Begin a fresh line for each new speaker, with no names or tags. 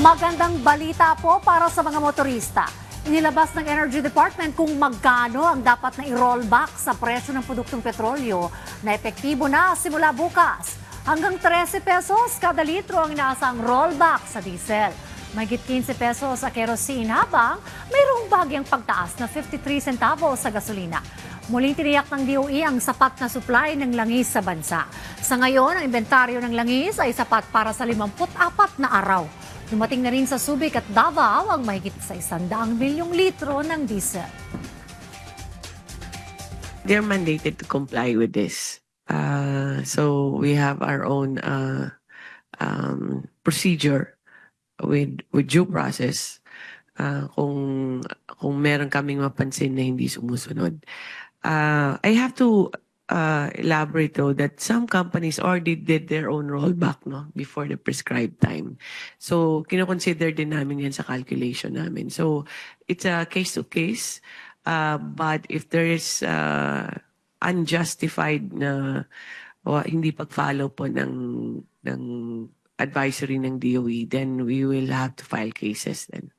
Magandang balita po para sa mga motorista. Inilabas ng Energy Department kung magkano ang dapat na i-rollback sa presyo ng produktong petrolyo na epektibo na simula bukas. Hanggang 13 pesos kada litro ang inaasang rollback sa diesel. Mahigit 15 pesos sa kerosene habang mayroong bagyang pagtaas na 53 centavos sa gasolina. Muling tiniyak ng DOE ang sapat na supply ng langis sa bansa. Sa ngayon, ang inventaryo ng langis ay sapat para sa 54 na araw. Dumating na rin sa Subic at Davao ang mahigit sa 100 milyong litro ng diesel.
They're mandated to comply with this. So we have our own procedure with due process. Kung meron kaming mapansin na hindi sumusunod. I have to elaborate though that some companies already did their own rollback before the prescribed time. So kino-consider din namin yan sa calculation namin. So it's a case to case. But if there is unjustified na hindi pag-follow po ng advisory ng DOE, then we will have to file cases then.